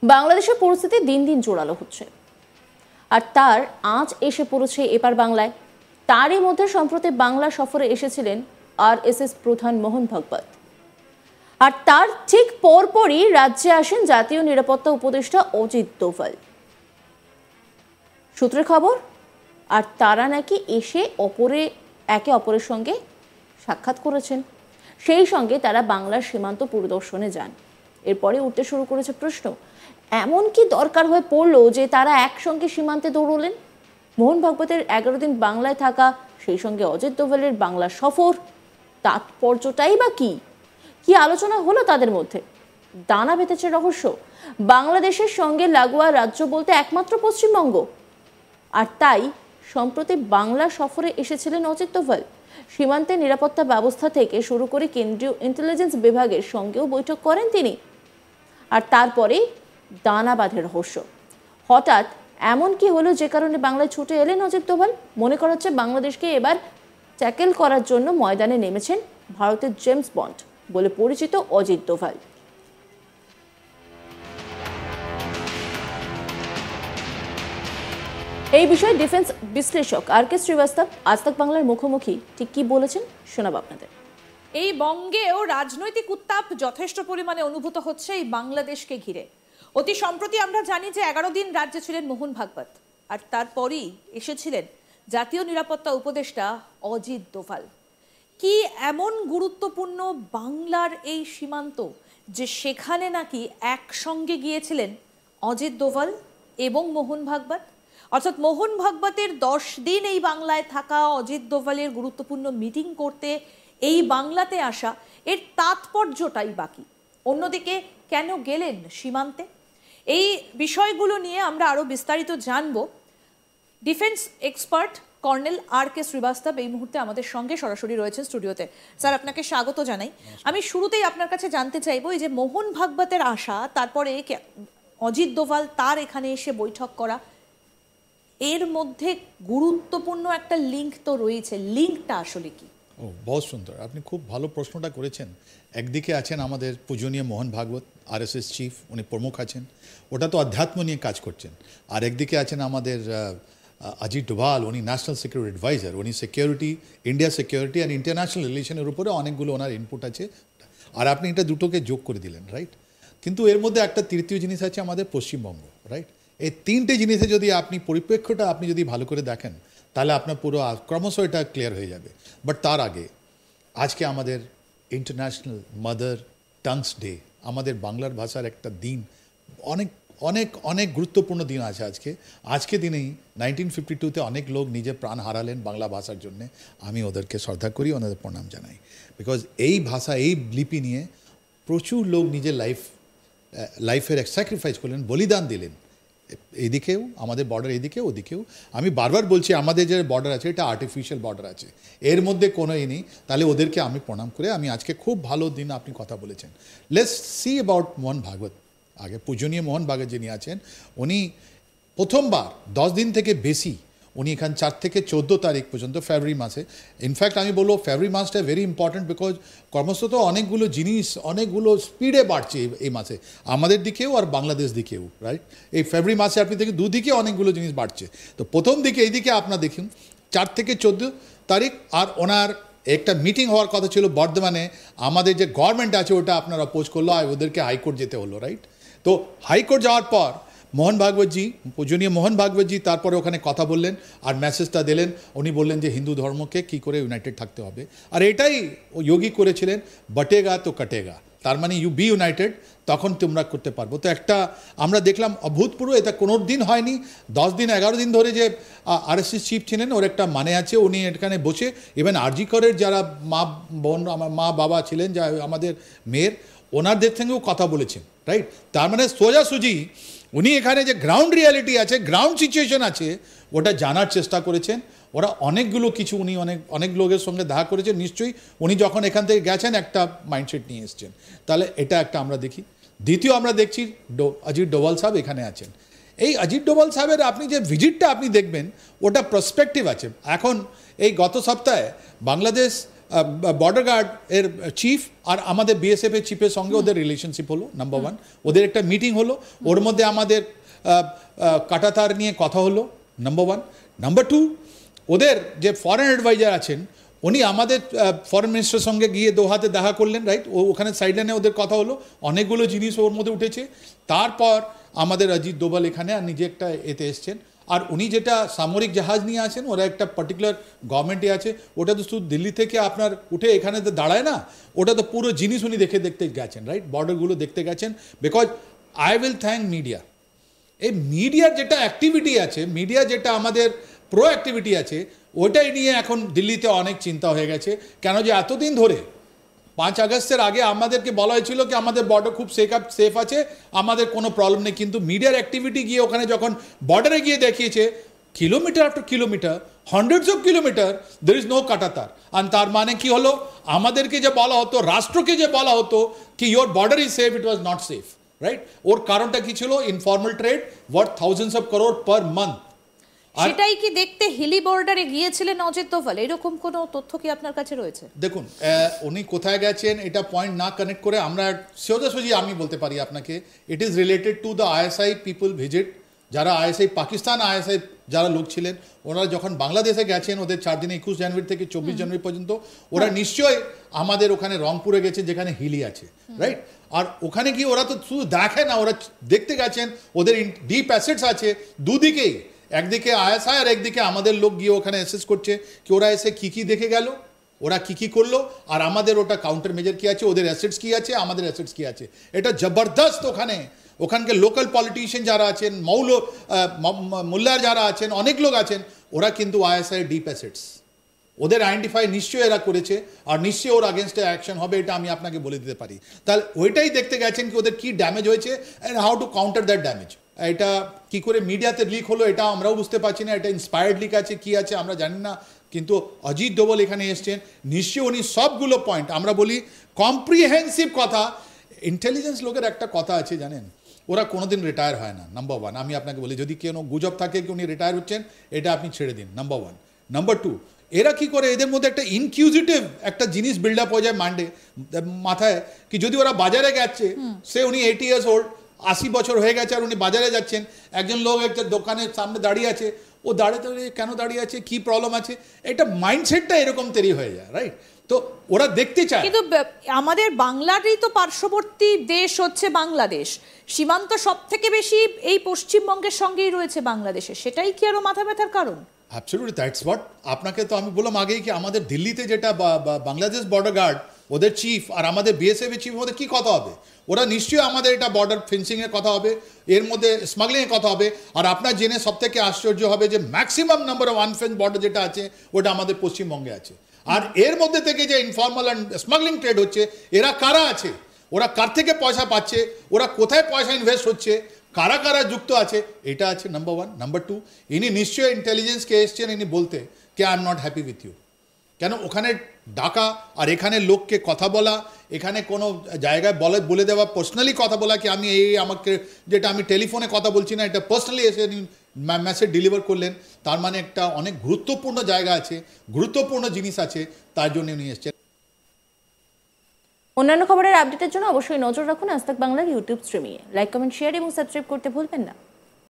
বাংলাদেশের পরিস্থিতি দিন দিন জোরালো হচ্ছে, আর তার আঁচ এসে পড়েছে এপার বাংলায়। তারই মধ্যে সম্প্রতি বাংলা সফরে এসেছিলেন আরএসএস প্রধান মোহন ভাগবত, আর তার ঠিক পরপরই রাজ্যে আসেন জাতীয় নিরাপত্তা উপদেষ্টা অজিত দোভাল। সূত্রের খবর, আর তারা নাকি এসে একে অপরের সঙ্গে সাক্ষাৎ করেছেন, সেই সঙ্গে তারা বাংলার সীমান্ত পরিদর্শনে যান। এরপরে উঠতে শুরু করেছে প্রশ্ন, এমন কি দরকার হয়ে পড়লো যে তারা একসঙ্গে সীমান্তে দৌড়লেন? মোহন ভাগবতের 11 দিন বাংলায় থাকা, সেই সঙ্গে অজিত দোভালের বাংলা সফর, তাৎপর্যটাই বা কি? কি আলোচনা হলো তাদের মধ্যে? দানা বেঁধেছে রহস্য। বাংলাদেশের সঙ্গে লাগোয়া রাজ্য বলতে একমাত্র পশ্চিমবঙ্গ, আর তাই সম্প্রতি বাংলা সফরে এসেছিলেন অজিত দোভাল। সীমান্তে নিরাপত্তা ব্যবস্থা থেকে শুরু করে কেন্দ্রীয় ইন্টেলিজেন্স বিভাগের সঙ্গেও বৈঠক করেন তিনি। আর তারপরে দানা বাঁধে রহস্য। হঠাৎ এমন কি হলো যে কারণে বাংলায় ছুটে এলেন অজিত দোভাল? মনে করা হচ্ছে বাংলাদেশকে এবার ট্যাকেল করার জন্য ময়দানে নেমেছেন ভারতের জেমস বন্ড বলে পরিচিত অজিত দোভাল। এই বিষয়ে ডিফেন্স বিশ্লেষক আর.কে. শ্রীবাস্তব আজ তাক বাংলার মুখোমুখি ঠিক কি বলেছেন শোনাব আপনাদের। এই বঙ্গেও রাজনৈতিক উত্তাপ যথেষ্ট পরিমাণে অনুভূত হচ্ছে এই বাংলাদেশকে ঘিরে। অতি সম্প্রতি আমরা জানি যে 11 দিন রাজ্যে ছিলেন মোহন ভাগবত, আর তারপরই এসেছিলেন জাতীয় নিরাপত্তা উপদেষ্টা অজিত দোভাল। কি এমন গুরুত্বপূর্ণ বাংলার এই সীমান্ত যে সেখানে নাকি একসঙ্গে গিয়েছিলেন অজিত দোভাল এবং মোহন ভাগবত? অর্থাৎ মোহন ভাগবতের 10 দিন এই বাংলায় থাকা, অজিত দোভালের গুরুত্বপূর্ণ মিটিং করতে এই বাংলাতে আসা, এর তাৎপর্যটাই বাকি। অন্যদিকে কেন গেলেন সীমান্তে? এই বিষয়গুলো নিয়ে আমরা আরো বিস্তারিত জানব। Defence expert colonel R K. Srivastava এই মুহূর্তে আমাদের সঙ্গে সরাসরি রয়েছেন স্টুডিওতে। স্যার, আপনাকে স্বাগত জানাই। আমি শুরুতেই আপনার কাছে জানতে চাইবো, এই যে মোহন ভাগবতের আসা, তারপরে অজিত দোভাল তার এখানে এসে বৈঠক করা, এর মধ্যে গুরুত্বপূর্ণ একটা লিঙ্ক তো রয়েছে। লিঙ্কটা আসলে কি? ও, বহুত সুন্দর, আপনি খুব ভালো প্রশ্নটা করেছেন। একদিকে আছেন আমাদের পূজনীয় মোহন ভাগবত, আরএসএস চিফ, উনি প্রমুখ আছেন, ওটা তো আধ্যাত্ম নিয়ে কাজ করছেন। আর একদিকে আছেন আমাদের অজিত ডোভাল, উনি ন্যাশনাল সিকিউরিটি অ্যাডভাইজার, উনি security, India security and international রিলেশনের উপরে অনেকগুলো ওনার ইনপুট আছে। আর আপনি এটা দুটোকে যোগ করে দিলেন, রাইট? কিন্তু এর মধ্যে একটা তৃতীয় জিনিস আছে, আমাদের পশ্চিমবঙ্গ, রাইট? এই তিনটে জিনিসে যদি আপনি পরিপ্রেক্ষটা আপনি যদি ভালো করে দেখেন, তাহলে আপনার পুরো ক্রমশ এটা ক্লিয়ার হয়ে যাবে। বাট তার আগে আজকে আমাদের ইন্টারন্যাশনাল মাদার টাংস ডে, আমাদের বাংলার ভাষার একটা দিন, অনেক অনেক অনেক গুরুত্বপূর্ণ দিন আছে আজকে দিনেই 1952-তে অনেক লোক নিজে প্রাণ হারালেন বাংলা ভাষার জন্যে। আমি ওদেরকে শ্রদ্ধা করি, ওনাদের প্রণাম জানাই। বিকজ এই ভাষা, এই লিপি নিয়ে প্রচুর লোক নিজের লাইফের স্যাক্রিফাইস করলেন, বলিদান দিলেন। এদিকেও আমাদের বর্ডার, এদিকেও ওদিকেও। আমি বারবার বলছি, আমাদের যে বর্ডার আছে এটা আর্টিফিশিয়াল বর্ডার আছে, এর মধ্যে কোনো নেই। তাহলে ওদেরকে আমি প্রণাম করে আমি আজকে খুব ভালো দিন আপনি কথা বলেছেন। Let's see about Mohan Bhagwat. আগে পূজনীয় মোহন ভাগবত যিনি আছেন, উনি প্রথমবার 10 দিন থেকে বেশি উনি এখান 4 থেকে 14 তারিখ পর্যন্ত ফেব্রুয়ারি মাসে, ইনফ্যাক্ট আমি বলবো ফেব্রুয়ারি মাসটা ভেরি ইম্পর্টেন্ট, বিকজ ক্রমশত অনেকগুলো জিনিস অনেকগুলো স্পিডে বাড়ছে এই মাসে, আমাদের দিকেও আর বাংলাদেশ দিকেও, রাইট? এই ফেব্রুয়ারি মাসে আপনি দেখেন দুদিকে অনেকগুলো জিনিস বাড়ছে। তো প্রথম দিকে এইদিকে আপনার দেখুন 4 থেকে 14 তারিখ, আর ওনার একটা মিটিং হওয়ার কথা ছিল বর্ধমানে। আমাদের যে গভর্নমেন্ট আছে ওটা আপনার অপোজ করলো, আর ওদেরকে হাইকোর্ট যেতে হলো, রাইট? তো হাইকোর্ট যাওয়ার পর মোহন ভাগবতজি, পূজনীয় মোহন ভাগবতজি তারপরে ওখানে কথা বললেন আর মেসেজটা দিলেন। উনি বললেন যে হিন্দু ধর্মকে কী করে ইউনাইটেড থাকতে হবে, আর এটাই যোগী করেছিলেন, বটেগা তো কাটেগা, তার মানে ইউ বি ইউনাইটেড, তখন তোমরা করতে পারবো। তো একটা আমরা দেখলাম অভূতপূর্ব, এটা কোনো দিন হয়নি। 10 দিন 11 দিন ধরে যে আরএসএস চিফ ছিলেন, ওর একটা মানে আছে, উনি এখানে বসে ইভেন আরজি করের যারা মা বোন, আমার মা বাবা ছিলেন, যা আমাদের মেয়ের, ওনাদের সঙ্গেও কথা বলেছেন, রাইট? তার মানে সোজাসুজি উনি এখানে যে গ্রাউন্ড রিয়ালিটি আছে, গ্রাউন্ড সিচুয়েশন আছে, ওটা জানার চেষ্টা করেছেন। ওরা অনেকগুলো কিছু উনি অনেক লোকের সঙ্গে দেখা করেছেন। নিশ্চয়ই উনি যখন এখান থেকে গেছেন একটা মাইন্ডসেট নিয়ে এসছেন। তাহলে এটা একটা আমরা দেখি। দ্বিতীয় আমরা দেখছি অজিত ডোভাল সাহেব এখানে আছেন। এই অজিত ডোভাল সাহেবের আপনি যে ভিজিটটা আপনি দেখবেন, ওটা প্রসপেক্টিভ আছে। এখন এই গত সপ্তাহে বাংলাদেশ বর্ডার গার্ড এর চিফ আর আমাদের বিএসএফ এর চিফের সঙ্গে ওদের রিলেশনশিপ হলো নাম্বার 1, ওদের একটা মিটিং হলো, ওর মধ্যে আমাদের কাটাতার নিয়ে কথা হলো নাম্বার 1, নাম্বার 2 ওদের যে ফরেন অ্যাডভাইজার আছেন উনি আমাদের ফরেন মিনিস্টারের সঙ্গে গিয়ে দোহাতে দেখা করলেন, রাইট, ওখানে সাইডলাইনে ওদের কথা হলো, অনেকগুলো জিনিস ওর মধ্যে উঠেছে। তারপর আমাদের অজিত দোভাল এখানে আর নিজে একটা এতে এসছেন, আর উনি যেটা সামরিক জাহাজ নিয়ে আছেন, ওরা একটা পার্টিকুলার গভর্নমেন্টে আছে, ওটা তো শুধু দিল্লি থেকে আপনার উঠে এখানে তো দাঁড়ায় না, ওটা তো পুরো জিনিস উনি দেখতে গেছেন, রাইট, বর্ডারগুলো দেখতে গেছেন। Because I will thank media. এই মিডিয়ার যেটা অ্যাক্টিভিটি আছে, মিডিয়া যেটা আমাদের প্রো অ্যাক্টিভিটি আছে, ওটাই নিয়ে এখন দিল্লিতে অনেক চিন্তা হয়ে গেছে। কেন যে এতদিন ধরে 5 আগস্টের আগে আমাদেরকে বলা হয়েছিল কি আমাদের বর্ডার খুব সেফ আছে, আমাদের কোনো প্রবলেম নেই, কিন্তু মিডিয়ার অ্যাক্টিভিটি গিয়ে ওখানে যখন বর্ডারে গিয়ে দেখিয়েছে kilometre after kilometre, hundreds of kilometre there is no কাটাতার। আর তার মানে কি হলো, আমাদেরকে যে বলা হতো, রাষ্ট্রকে যে বলা হতো কি your border is safe, it was not safe, right. ওর কারণটা কি ছিল? Informal trade worth thousands of crore per month. সেটাই কি দেখতে হিলি বর্ডারে গিয়েছিলেন অজিত দোভাল? এরকম কোনো তথ্য কি আপনার কাছে রয়েছে? দেখুন, উনি কোথায় গেছেন এটা পয়েন্ট না কানেক্ট করে আমরা সোজাসুজি আমি বলতে পারি আপনাকে, it is related to the ISI people visit. যারা আইএসআই পাকিস্তান আইএসআই যারা লোক ছিলেন, ওনারা যখন বাংলাদেশে গেছেন, ওদের 4 দিনে 21 জানুয়ারি থেকে 24 জানুয়ারি পর্যন্ত, ওরা নিশ্চয়ই আমাদের ওখানে রংপুরে গেছে যেখানে হিলি আছে, রাইট। আর ওখানে গিয়ে ওরা তো শুধু দেখে না, ওরা দেখতে গেছেন, ওদের ডিপ অ্যাসেটস আছে দুদিকেই, একদিকে আইএসআই আর একদিকে আমাদের লোক গিয়ে ওখানে অ্যাসেস করছে কি ওরা এসে কী দেখে গেল, ওরা কী করলো, আর আমাদের ওটা কাউন্টার মেজার কী আছে, ওদের অ্যাসেটস কী আছে, আমাদের অ্যাসেটস কী আছে, এটা জবরদস্ত। ওখানকে লোকাল পলিটিশিয়ান যারা আছেন, মোল্লার যারা আছেন, অনেক লোক আছেন, ওরা কিন্তু আইএসআই ডিপ অ্যাসেটস ওদের আইডেন্টিফাই নিশ্চয়ই এরা করেছে, আর নিশ্চয়ই ওর আগেনস্টে অ্যাকশন হবে, এটা আমি আপনাকে বলে দিতে পারি। তাহলে ওইটাই দেখতে গেছেন কি ওদের কী ড্যামেজ হয়েছে and how to counter that damage. এটা কি করে মিডিয়াতে লিক হলো এটা আমরাও বুঝতে পারছি না, এটা ইন্সপায়ার্ড লিক আছে কি আছে আমরা জানি না, কিন্তু অজিত দোভাল এখানে এসছেন, নিশ্চয়ই উনি সবগুলো পয়েন্ট, আমরা বলি কম্প্রিহেন্সিভ কথা। ইন্টেলিজেন্স লোকের একটা কথা আছে জানেন, ওরা কোনোদিন রিটায়ার হয় না, নাম্বার 1। আমি আপনাকে বলি, যদি কোনো গুজব থাকে কি উনি রিটায়ার হচ্ছেন, এটা আপনি ছেড়ে দিন, নাম্বার 1। নাম্বার 2, এরা কি করে, এদের মধ্যে একটা ইনকিউজিটিভ একটা জিনিস বিল্ড আপ হয়ে যায় মাথায় কি যদি ওরা বাজারে গেছে, সে উনি 80 ইয়ার্স ওল্ড, 80 বছর হয়ে গেছে, আর উনি বাজারে যাচ্ছেন, একজন লোক একটা দোকানের সামনে দাঁড়িয়ে আছে, ও কেন দাঁড়িয়ে আছে, কি প্রবলেম আছে, এটা মাইন্ডসেটটা এরকম তৈরি হয়ে যায়, রাইট। তো ওরা দেখতে চায়। কিন্তু আমাদের বাংলারই তো পার্শ্ববর্তী দেশ হচ্ছে বাংলাদেশ, সীমান্ত সব থেকে বেশি এই পশ্চিমবঙ্গের সঙ্গেই রয়েছে বাংলাদেশে, সেটাই কি আরো মাথা ব্যথার কারণ? Absolutely, that's what. আপনাকে তো আমি বললাম আগেই কি আমাদের দিল্লিতে যেটা বাংলাদেশ বর্ডার গার্ড ওদের চিফ আর আমাদের বিএসএফ এর চিফ ওদের কী কথা হবে, ওরা নিশ্চয়ই আমাদের এটা বর্ডার ফেন্সিংয়ের কথা হবে, এর মধ্যে স্মাগলিংয়ের কথা হবে। আর আপনার জেনে সব থেকে আশ্চর্য হবে যে ম্যাক্সিমাম নাম্বার অফ আনফেন্স বর্ডার যেটা আছে ওটা আমাদের পশ্চিমবঙ্গে আছে। আর এর মধ্যে থেকে যে ইনফর্মাল অ্যান্ড স্মাগলিং ট্রেড হচ্ছে, এরা কারা আছে, ওরা কার থেকে পয়সা পাচ্ছে, ওরা কোথায় পয়সা ইনভেস্ট হচ্ছে, কারা কারা যুক্ত আছে, এটা আছে নাম্বার 1। নাম্বার 2, ইনি নিশ্চয়ই ইন্টেলিজেন্সকে এসছেন ইনি বলতে কি I am not happy with you. কেন ওখানে ডাকা আর এখানে লোককে কথা বলা, এখানে কোনো জায়গায় বলে দেওয়া, পার্সোনালি কথা বলা কি আমি আমাকে যেটা আমি টেলিফোনে কথা বলছি না, এটা পার্সোনালি এসে মেসেজ ডেলিভার করলেন, তার মানে একটা অনেক গুরুত্বপূর্ণ জায়গা আছে, গুরুত্বপূর্ণ জিনিস আছে, তার জন্য উনি এসছেন। অন্যান্য খবরের আপডেটের জন্য অবশ্যই নজর রাখুন আজ তাক বাংলার ইউটিউব স্ট্রিমিংয়ে। লাইক, কমেন্ট, শেয়ার এবং সাবস্ক্রাইব করতে ভুলবেন না।